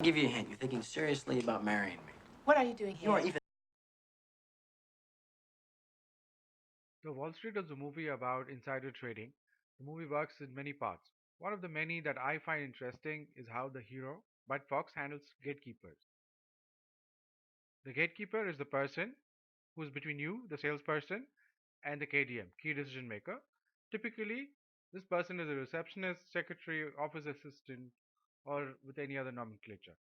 give you a hint. You're thinking seriously about marrying me. What are you doing here? You are even... So Wall Street is a movie about insider trading. The movie works in many parts. One of the many that I find interesting is how the hero, Bud Fox, handles gatekeepers. The gatekeeper is the person who's between you, the salesperson, and the KDM, key decision maker. Typically, this person is a receptionist, secretary, office assistant, or with any other nomenclature.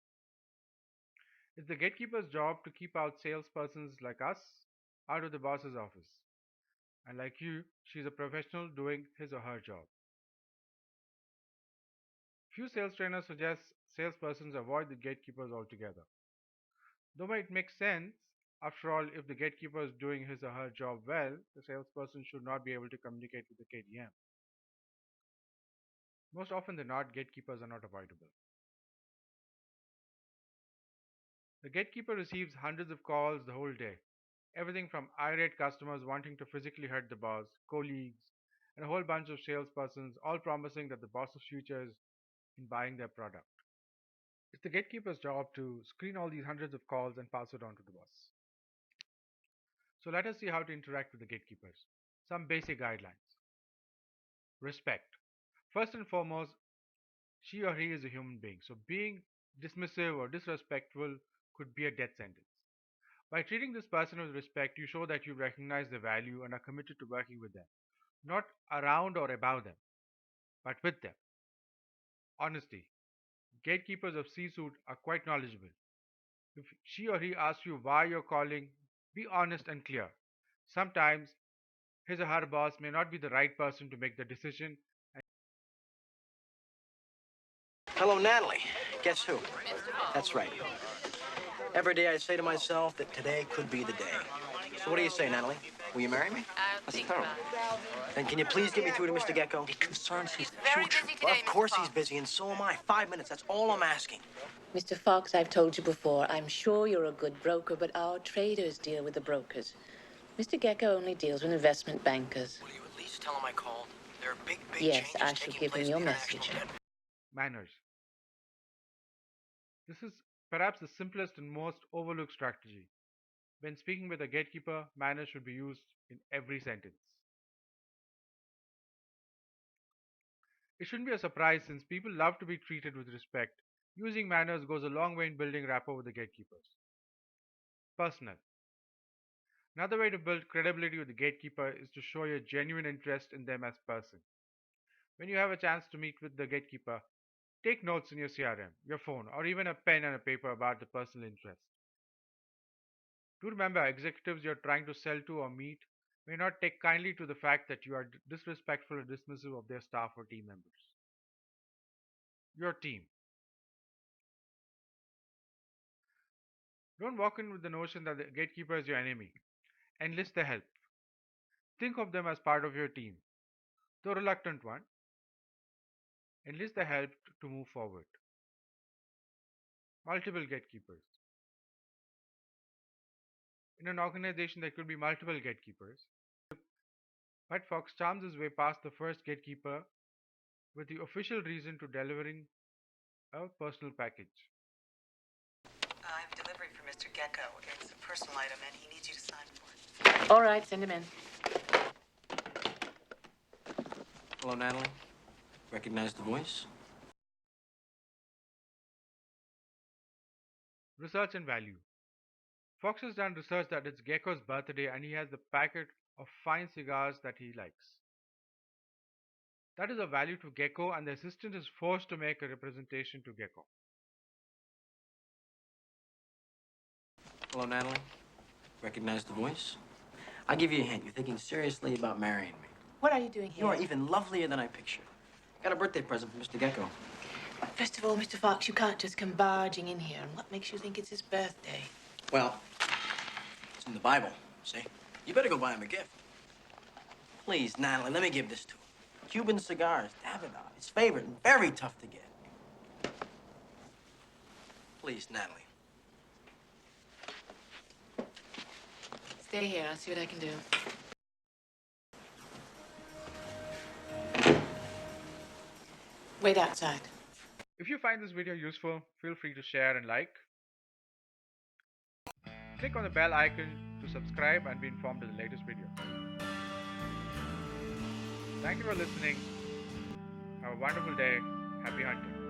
It's the gatekeeper's job to keep out salespersons like us out of the boss's office. And like you, she's a professional doing his or her job. Few sales trainers suggest salespersons avoid the gatekeepers altogether. Though it makes sense, after all, if the gatekeeper is doing his or her job well, the salesperson should not be able to communicate with the KDM. Most often than not, gatekeepers are not avoidable. The gatekeeper receives hundreds of calls the whole day. Everything from irate customers wanting to physically hurt the boss, colleagues, and a whole bunch of salespersons all promising that the boss's future is in buying their product. It's the gatekeeper's job to screen all these hundreds of calls and pass it on to the boss. So let us see how to interact with the gatekeepers. Some basic guidelines. Respect. First and foremost, she or he is a human being, so being dismissive or disrespectful could be a death sentence. By treating this person with respect, you show that you recognize their value and are committed to working with them, not around or above them, but with them. Honesty. Gatekeepers of C-suite are quite knowledgeable. If she or he asks you why you're calling, be honest and clear. Sometimes his or her boss may not be the right person to make the decision. Hello, Natalie. Guess who? That's right. Every day I say to myself that today could be the day. So what do you say, Natalie? Will you marry me? That's terrible. Then can you please get me through to Mr. Gecko? It concerns his future. Well, of course he's busy, and so am I. 5 minutes, that's all I'm asking. Mr. Fox, I've told you before, I'm sure you're a good broker, but our traders deal with the brokers. Mr. Gecko only deals with investment bankers. Will you at least tell him I called? There are big Yes, changes I shall taking give him place your in the international message. jet. Manners. This is perhaps the simplest and most overlooked strategy. When speaking with a gatekeeper, manners should be used in every sentence. It shouldn't be a surprise since people love to be treated with respect. Using manners goes a long way in building rapport with the gatekeepers. Personal. Another way to build credibility with the gatekeeper is to show your genuine interest in them as person. When you have a chance to meet with the gatekeeper, take notes in your CRM, your phone, or even a pen and a paper about the personal interest. Do remember, executives you're trying to sell to or meet may not take kindly to the fact that you are disrespectful or dismissive of their staff or team members. Your team. Don't walk in with the notion that the gatekeeper is your enemy. Enlist their help. Think of them as part of your team, though reluctant one. Enlist their help to move forward. Multiple gatekeepers. In an organization, there could be multiple gatekeepers. But Fox charms his way past the first gatekeeper with the official reason to delivering a personal package. I have delivery for Mr. Gecko. It's a personal item, and he needs you to sign for it. All right, send him in. Hello, Natalie. Recognize the voice? Research and value. Fox has done research that it's Gecko's birthday and he has the packet of fine cigars that he likes. That is of value to Gecko, and the assistant is forced to make a representation to Gecko. Hello, Natalie. Recognize the voice? I'll give you a hint. You're thinking seriously about marrying me. What are you doing here? You are even lovelier than I pictured. Got a birthday present for Mr. Gecko. First of all, Mr. Fox, you can't just come barging in here. And what makes you think it's his birthday? Well, it's in the Bible, see? You better go buy him a gift. Please, Natalie, let me give this to him. Cuban cigars, AddA, his favorite, and very tough to get. Please, Natalie. Stay here. I'll see what I can do. Wait outside. If you find this video useful, feel free to share and like. Click on the bell icon to subscribe and be informed of the latest video. Thank you for listening. Have a wonderful day. Happy hunting.